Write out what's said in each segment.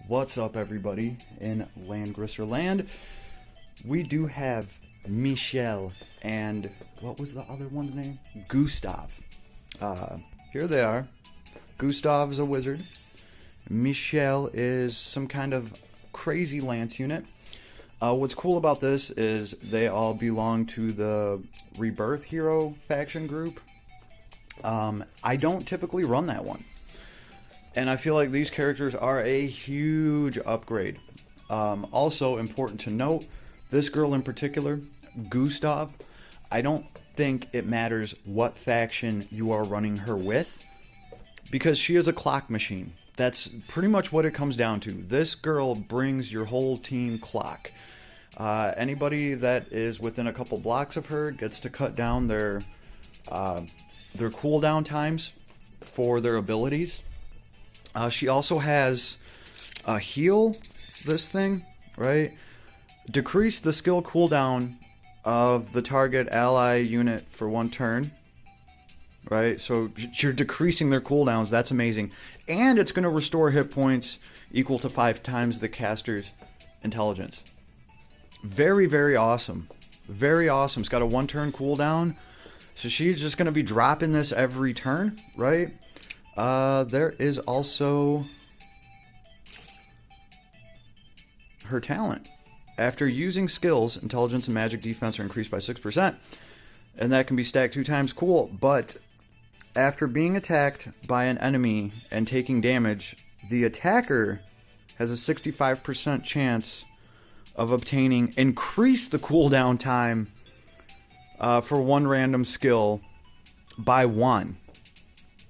What's up, everybody in Langrisser land? We do have Michelle and what was the other one's name? Gustav. Here they are. Gustav is a wizard. Michelle is some kind of crazy lance unit. What's cool about this is they all belong to the Rebirth Hero faction group. I don't typically run that one. And I feel like these characters are a huge upgrade. Also important to note, this girl in particular, Gustav, I don't think it matters what faction you are running her with, because she is a clock machine. That's pretty much what it comes down to. This girl brings your whole team clock. Anybody that is within a couple blocks of her gets to cut down their cooldown times for their abilities. She also has a heal, this thing, right? Decrease the skill cooldown of the target ally unit for 1 turn, right? So you're decreasing their cooldowns. That's amazing. And it's going to restore hit points equal to 5 times the caster's intelligence. Very, very awesome. Very awesome. It's got a 1 turn cooldown. So she's just going to be dropping this every turn, right? There is also her talent. After using skills, intelligence and magic defense are increased by 6%, and that can be stacked 2 times. Cool, but after being attacked by an enemy and taking damage, the attacker has a 65% chance of obtaining increase the cooldown time for 1 random skill by 1.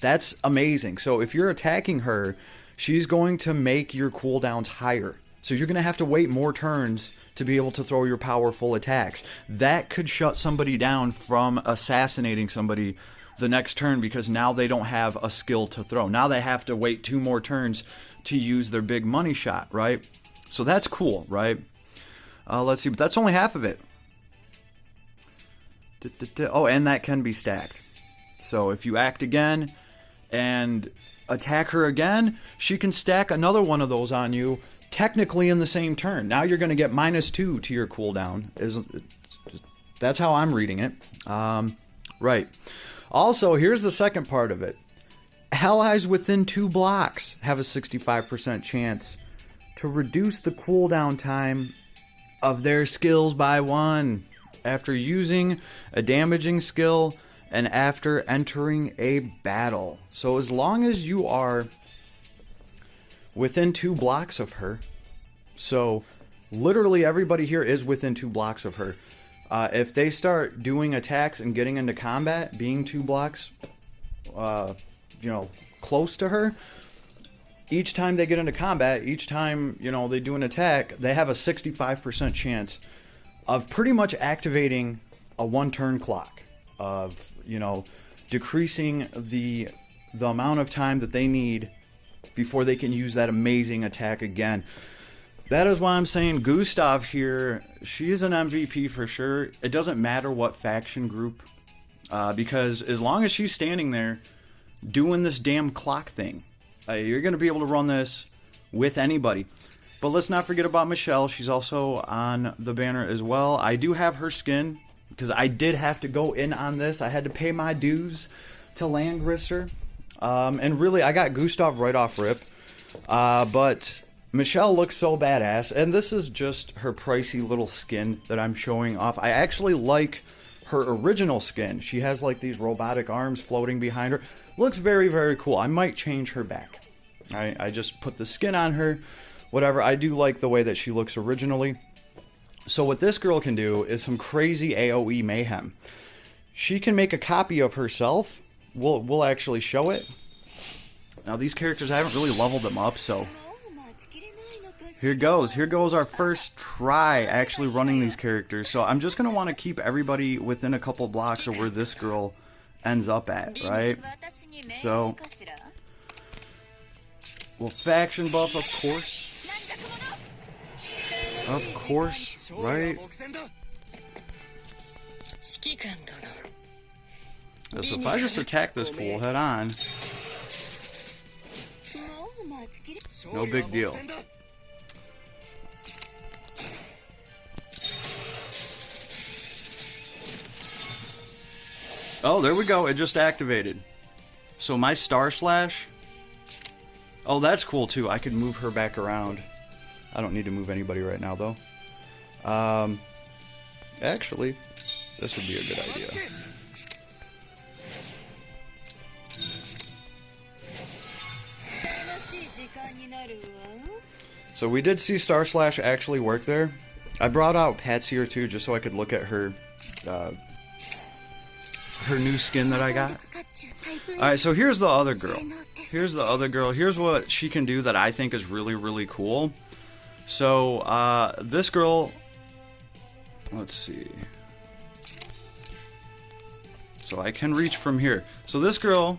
That's amazing. So if you're attacking her, she's going to make your cooldowns higher. So you're going to have to wait more turns to be able to throw your powerful attacks. That could shut somebody down from assassinating somebody the next turn, because now they don't have a skill to throw. Now they have to wait 2 more turns to use their big money shot, right? So that's cool, right? Let's see, but that's only half of it. Oh, and that can be stacked. So if you act again and attack her again, she can stack another one of those on you, technically in the same turn. Now you're going to get -2 to your cooldown. That's how I'm reading it. Right. Also, here's the second part of it. Allies within 2 blocks have a 65% chance to reduce the cooldown time of their skills by 1 after using a damaging skill and after entering a battle. So as long as you are within 2 blocks of her, so literally everybody here is within 2 blocks of her. If they start doing attacks and getting into combat, being 2 blocks, close to her, each time they get into combat, each time, they do an attack, they have a 65% chance of pretty much activating a 1 turn clock of, decreasing the amount of time that they need before they can use that amazing attack again. That is why I'm saying Gustav here, she is an MVP for sure. It doesn't matter what faction group, because as long as she's standing there doing this damn clock thing, you're going to be able to run this with anybody. But let's not forget about Michelle. She's also on the banner as well. I do have her skin, because I did have to go in on this. I had to pay my dues to Langrisser. And really, I got Gustav right off rip. But Michelle looks so badass. And this is just her pricey little skin that I'm showing off. I actually like her original skin. She has like these robotic arms floating behind her. Looks very, very cool. I might change her back. I just put the skin on her. Whatever. I do like the way that she looks originally. So what this girl can do is some crazy AoE mayhem. She can make a copy of herself. We'll actually show it. Now these characters, I haven't really leveled them up, so here goes. Here goes our first try actually running these characters. So I'm just going to want to keep everybody within a couple blocks of where this girl ends up at, right? So we'll faction buff, of course. Of course, right? So if I just attack this fool head on, no big deal. Oh, there we go. It just activated. So my Star Slash. Oh, that's cool too. I could move her back around. I don't need to move anybody right now though. Actually, this would be a good idea. So we did see Star Slash actually work there. I brought out Patsy here too, just so I could look at her her new skin that I got. Alright, so here's the other girl. Here's the other girl. Here's what she can do that I think is really, really cool. So, this girl... Let's see. So I can reach from here. So this girl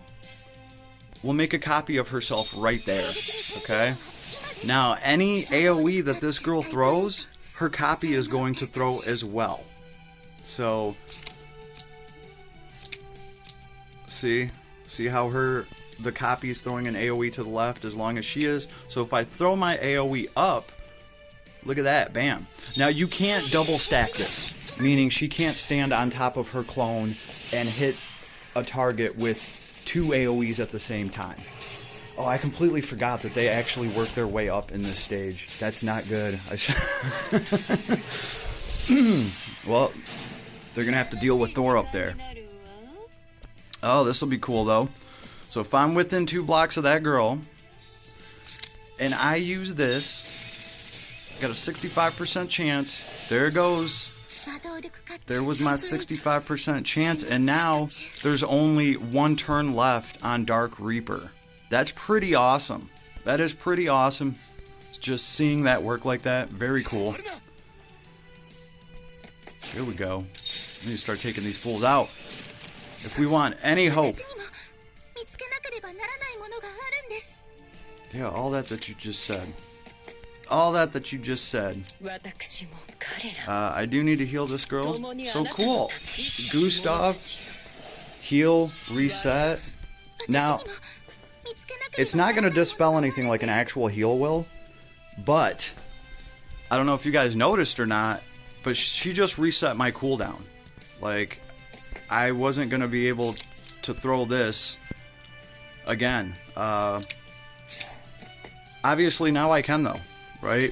will make a copy of herself right there. Okay? Now, any AoE that this girl throws, her copy is going to throw as well. So... See how the copy is throwing an AoE to the left as long as she is. So if I throw my AoE up, look at that, bam. Now you can't double stack this, meaning she can't stand on top of her clone and hit a target with 2 AoEs at the same time. Oh, I completely forgot that they actually work their way up in this stage. That's not good. Well, they're gonna have to deal with Thor up there. Oh, this will be cool though. So if I'm within 2 blocks of that girl, and I use this, got a 65% chance. There it goes. There was my 65% chance, and now there's only 1 turn left on Dark Reaper. That's pretty awesome. That is pretty awesome. Just seeing that work like that, very cool. Here we go. We need to start taking these fools out. If we want any hope. Yeah, all that you just said. All that you just said. I do need to heal this girl. So cool. Gustav, heal, reset. Now, it's not going to dispel anything like an actual heal will, but I don't know if you guys noticed or not, but she just reset my cooldown. Like, I wasn't going to be able to throw this again. Obviously now I can though, right?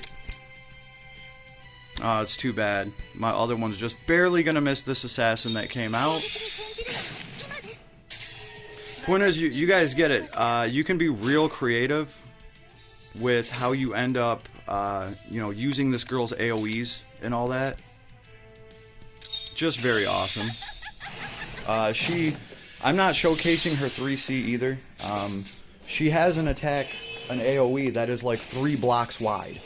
Oh, it's too bad. My other one's just barely going to miss this assassin that came out. Point is, you guys get it. You can be real creative with how you end up, using this girl's AoEs and all that. Just very awesome. I'm not showcasing her 3C either. She has an attack, an AoE that is like 3 blocks wide.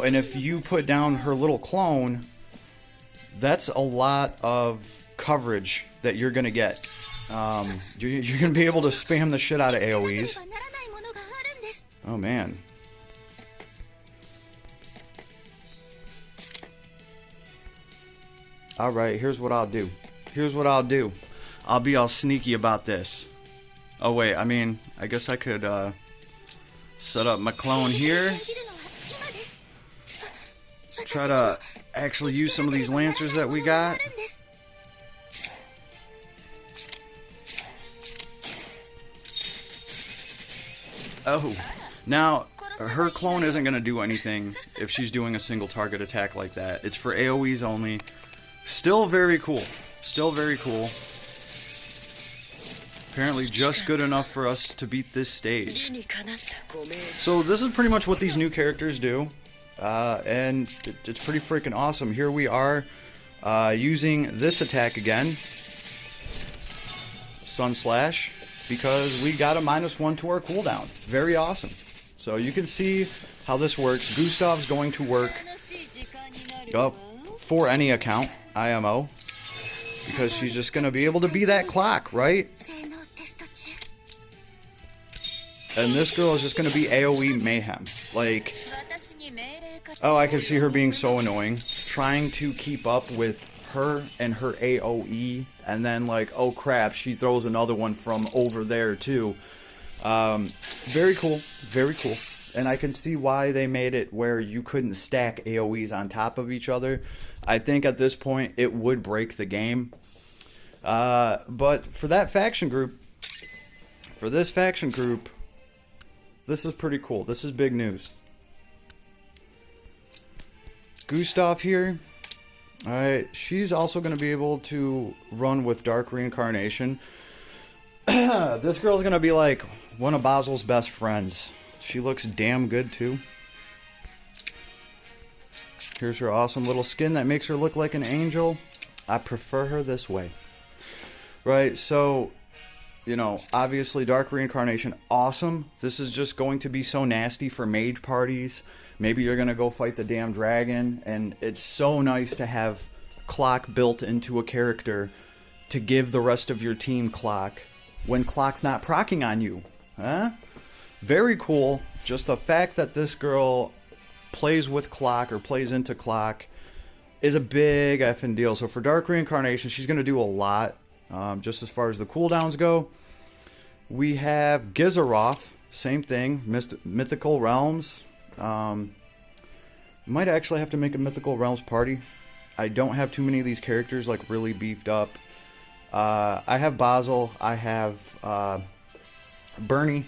And if you put down her little clone, that's a lot of coverage that you're gonna get. You're gonna be able to spam the shit out of AoEs. Oh man. Alright, here's what I'll do. I'll be all sneaky about this. Oh wait, I guess I could set up my clone here. Try to actually use some of these lancers that we got. Oh, now her clone isn't going to do anything if she's doing a single target attack like that. It's for AoEs only. Still very cool. Apparently just good enough for us to beat this stage. So this is pretty much what these new characters do. And it's pretty freaking awesome. Here we are using this attack again. Sun Slash. Because we got a -1 to our cooldown. Very awesome. So you can see how this works. Gustav's going to work for any account, IMO. Because she's just going to be able to be that clock, right? And this girl is just going to be AoE mayhem. Like, oh, I can see her being so annoying. Trying to keep up with her and her AoE. And then, like, oh crap, she throws another one from over there, too. Very cool. Very cool. And I can see why they made it where you couldn't stack AoEs on top of each other. I think at this point it would break the game. But for that faction group, for this faction group, this is pretty cool. This is big news. Gustav here. Alright, she's also going to be able to run with Dark Reincarnation. This girl's going to be like one of Basil's best friends. She looks damn good too. Here's her awesome little skin that makes her look like an angel. I prefer her this way. Right, so, you know, obviously Dark Reincarnation, awesome. This is just going to be so nasty for mage parties. Maybe you're going to go fight the damn dragon, and it's so nice to have clock built into a character to give the rest of your team clock when clock's not proccing on you. Huh? Very cool. Just the fact that this girl plays with clock or plays into clock is a big effing deal. So for Dark Reincarnation, she's going to do a lot. Just as far as the cooldowns go, we have Gizaroth, same thing, Mythical Realms. Might actually have to make a Mythical Realms party. I don't have too many of these characters like really beefed up. I have Basil, I have Bernie,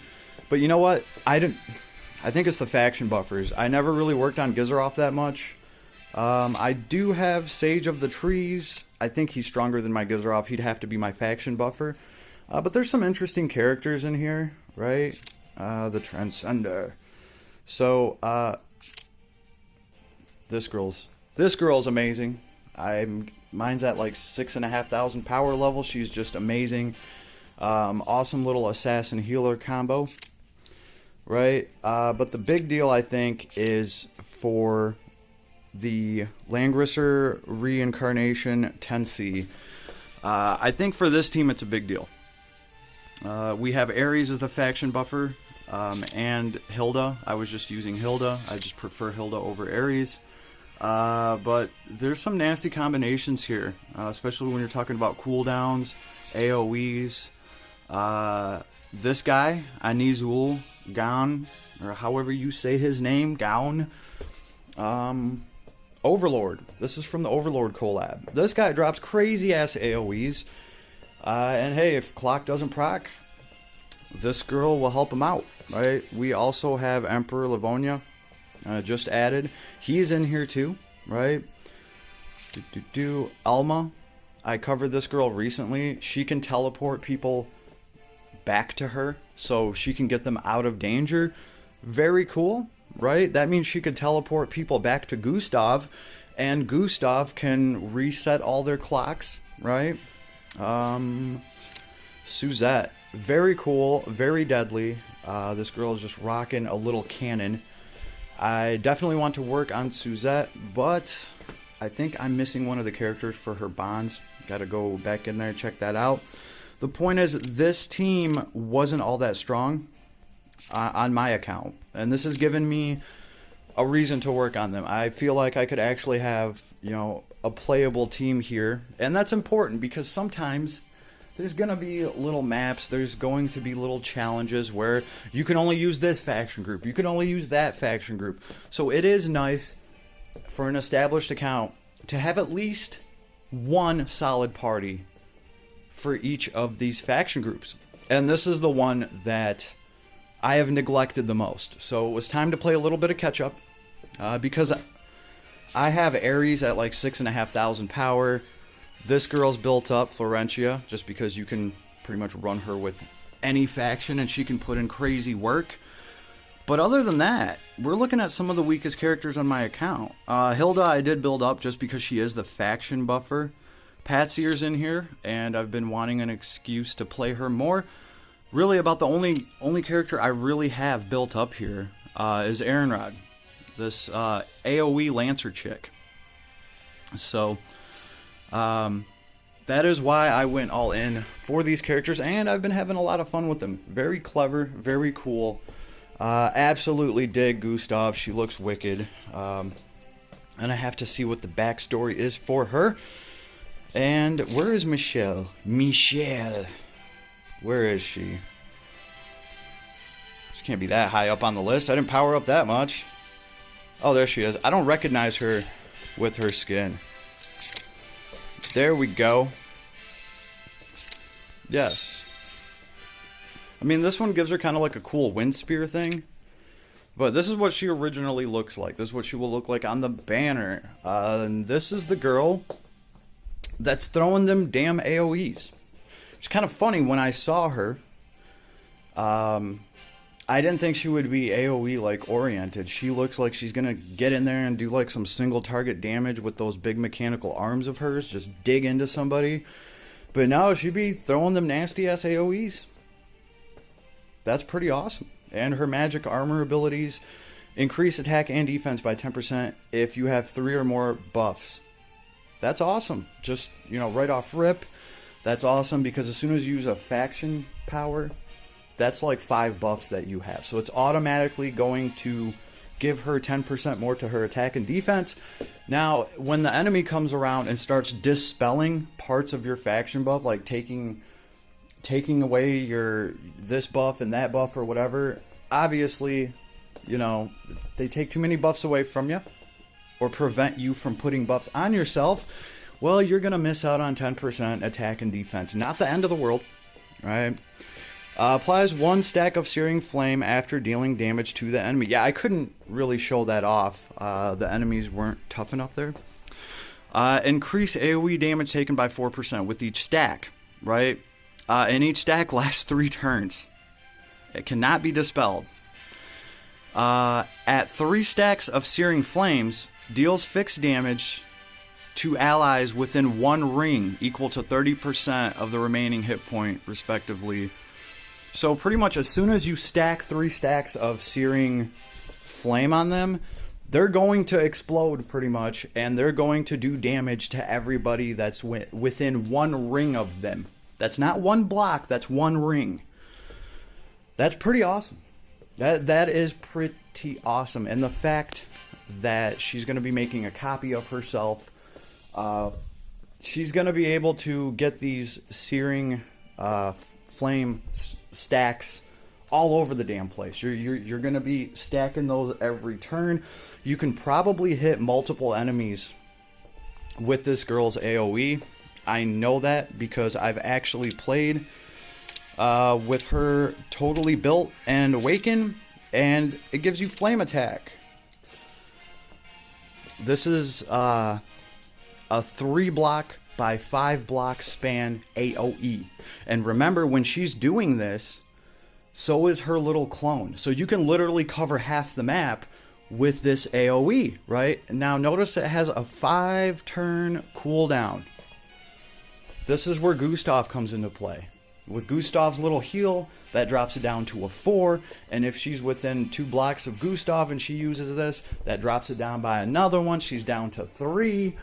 but you know what? I think it's the faction buffers. I never really worked on Gizaroth that much. I do have Sage of the Trees. I think he's stronger than my Gizaroth. He'd have to be my faction buffer. But there's some interesting characters in here, right? The Transcender. So, this girl's amazing. Mine's at like 6,500 power level. She's just amazing. Awesome little assassin healer combo, right? But the big deal, I think, is for the Langrisser Reincarnation 10C. I think for this team it's a big deal. We have Ares as the faction buffer, and Hilda. I was just using Hilda. I just prefer Hilda over Ares. But there's some nasty combinations here, especially when you're talking about cooldowns, AoEs. This guy, Anizul Gaun, or however you say his name, Gaun. Overlord. This is from the Overlord collab. This guy drops crazy ass AoEs. And hey, if clock doesn't proc, this girl will help him out, right? We also have Emperor Livonia, just added. He's in here too, right? Alma. I covered this girl recently. She can teleport people back to her, so she can get them out of danger. Very cool. Right? That means she could teleport people back to Gustav, and Gustav can reset all their clocks, right? Suzette. Very cool, very deadly. This girl is just rocking a little cannon. I definitely want to work on Suzette, but I think I'm missing one of the characters for her bonds. Gotta go back in there and check that out. The point is, this team wasn't all that strong on my account, and this has given me a reason to work on them. I feel like I could actually have, you know, a playable team here, and that's important because sometimes there's gonna be little maps, there's going to be little challenges where you can only use this faction group, you can only use that faction group. So it is nice for an established account to have at least one solid party for each of these faction groups, and this is the one that I have neglected the most. So it was time to play a little bit of catch up, because I have Ares at like 6,500 power. This girl's built up, Florentia, just because you can pretty much run her with any faction and she can put in crazy work. But other than that, we're looking at some of the weakest characters on my account. Hilda I did build up just because she is the faction buffer. Patsier's in here, and I've been wanting an excuse to play her more. Really, about the only character I really have built up here is Aaronrod, this AoE Lancer chick. So that is why I went all in for these characters, and I've been having a lot of fun with them. Very clever, very cool. Absolutely dig Gustav. She looks wicked. And I have to see what the backstory is for her. And where is Michelle? Michelle. Where is she? She can't be that high up on the list. I didn't power up that much. Oh, there she is. I don't recognize her with her skin. There we go. Yes. I mean, this one gives her kind of like a cool wind spear thing. But this is what she originally looks like. This is what she will look like on the banner. And this is the girl that's throwing them damn AoEs. It's kind of funny, when I saw her, I didn't think she would be AoE like oriented. She looks like she's gonna get in there and do like some single target damage with those big mechanical arms of hers, just dig into somebody. But no, she'd be throwing them nasty ass AoEs. That's pretty awesome. And her magic armor abilities increase attack and defense by 10% if you have 3 or more buffs. That's awesome. Just, you know, right off rip. That's awesome, because as soon as you use a faction power, that's like 5 buffs that you have. So it's automatically going to give her 10% more to her attack and defense. Now, when the enemy comes around and starts dispelling parts of your faction buff, like taking away your this buff and that buff or whatever, obviously, you know, they take too many buffs away from you or prevent you from putting buffs on yourself, well, you're going to miss out on 10% attack and defense. Not the end of the world, right? Applies 1 stack of Searing Flame after dealing damage to the enemy. Yeah, I couldn't really show that off. The enemies weren't tough enough there. Increase AoE damage taken by 4% with each stack, right? And each stack lasts 3 turns. It cannot be dispelled. At 3 stacks of Searing Flames, deals fixed damage to allies within 1 ring, equal to 30% of the remaining hit point, respectively. So pretty much as soon as you stack 3 stacks of Searing Flame on them, they're going to explode pretty much, and they're going to do damage to everybody that's within 1 ring of them. That's not 1 block, that's 1 ring. That's pretty awesome. That is pretty awesome. And the fact that she's going to be making a copy of herself, she's going to be able to get these Searing Flame stacks all over the damn place. You're going to be stacking those every turn. You can probably hit multiple enemies with this girl's AoE. I know that because I've actually played with her totally built and awaken, and it gives you flame attack. This is a 3 block by 5 block span AoE. And remember, when she's doing this, so is her little clone. So you can literally cover half the map with this AoE, right? Now notice it has a 5 turn cooldown. This is where Gustav comes into play. With Gustav's little heal, that drops it down to a 4, and if she's within 2 blocks of Gustav and she uses this, that drops it down by another one. She's down to 3.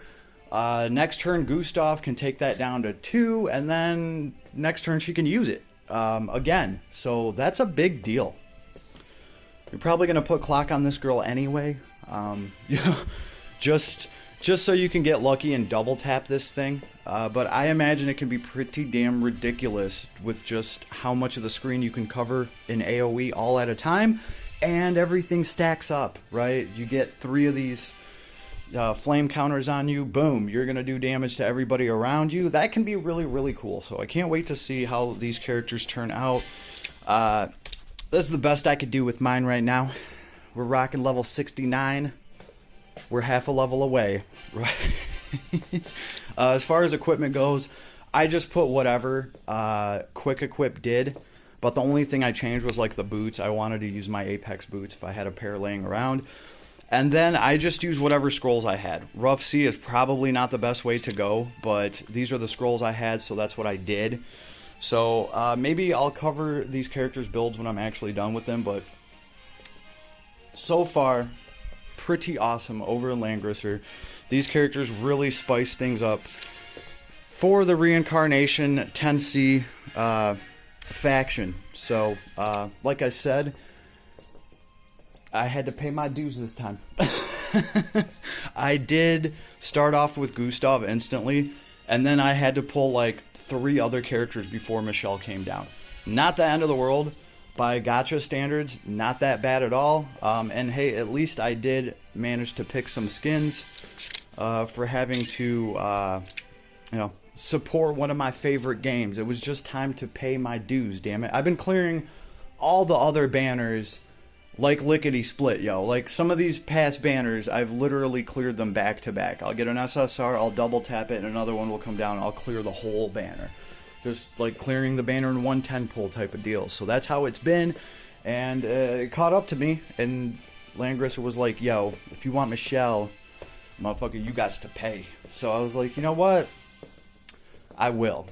Next turn, Gustav can take that down to 2, and then next turn she can use it again. So that's a big deal. You're probably going to put clock on this girl anyway. Just so you can get lucky and double tap this thing. But I imagine it can be pretty damn ridiculous with just how much of the screen you can cover in AoE all at a time. And everything stacks up, right? You get 3 of these flame counters on you. Boom, you're going to do damage to everybody around you. That can be really, really cool. So I can't wait to see how these characters turn out. This is the best I could do with mine right now. We're rocking level 69. We're half a level away, right? As far as equipment goes, I just put whatever Quick Equip did, but the only thing I changed was like the boots. I wanted to use my Apex boots if I had a pair laying around. And then I just used whatever scrolls I had. Rough Sea is probably not the best way to go, but these are the scrolls I had, so that's what I did. So maybe I'll cover these characters' builds when I'm actually done with them, but so far, pretty awesome over in Langrisser. These characters really spice things up for the Reincarnation 10C faction. So, like I said, I had to pay my dues this time. I did start off with Gustav instantly, and then I had to pull like 3 other characters before Michelle came down. Not the end of the world. By gacha standards, not that bad at all. And hey, at least I did manage to pick some skins for having to support one of my favorite games. It was just time to pay my dues, damn it. I've been clearing all the other banners like lickety split, yo. Like some of these past banners, I've literally cleared them back to back. I'll get an SSR, I'll double tap it, and another one will come down, and I'll clear the whole banner. Just like clearing the banner in one 10 pull type of deal. So that's how it's been, and it caught up to me, and Langrisser was like, yo, if you want Michelle, motherfucker, you got to pay. So I was like, you know what? I will.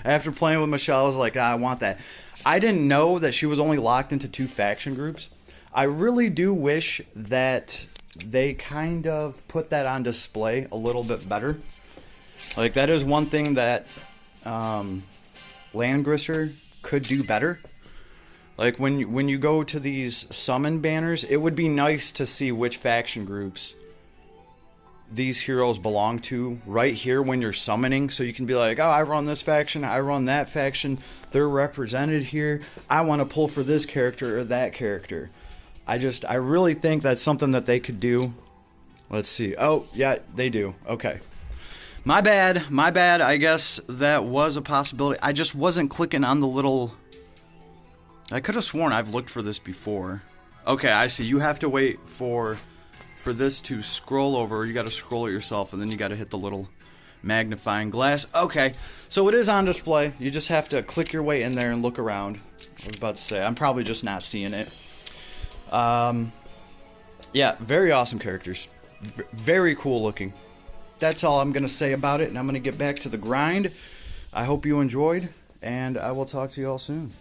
After playing with Michelle, I was like, I want that. I didn't know that she was only locked into 2 faction groups. I really do wish that they kind of put that on display a little bit better. Like, that is one thing that Langrisser could do better. Like, when you go to these summon banners, it would be nice to see which faction groups these heroes belong to right here when you're summoning, so you can be like, oh, I run this faction, I run that faction, they're represented here, I want to pull for this character or that character. I really think that's something that they could do. Let's see. Oh, yeah, they do. Okay. My bad. I guess that was a possibility. I just wasn't clicking on the little... I could have sworn I've looked for this before. Okay, I see. You have to wait for this to scroll over. You got to scroll it yourself, and then you got to hit the little magnifying glass. Okay, so it is on display. You just have to click your way in there and look around. I was about to say, I'm probably just not seeing it. Yeah, very awesome characters. Very cool looking. That's all I'm going to say about it, and I'm going to get back to the grind. I hope you enjoyed, and I will talk to you all soon.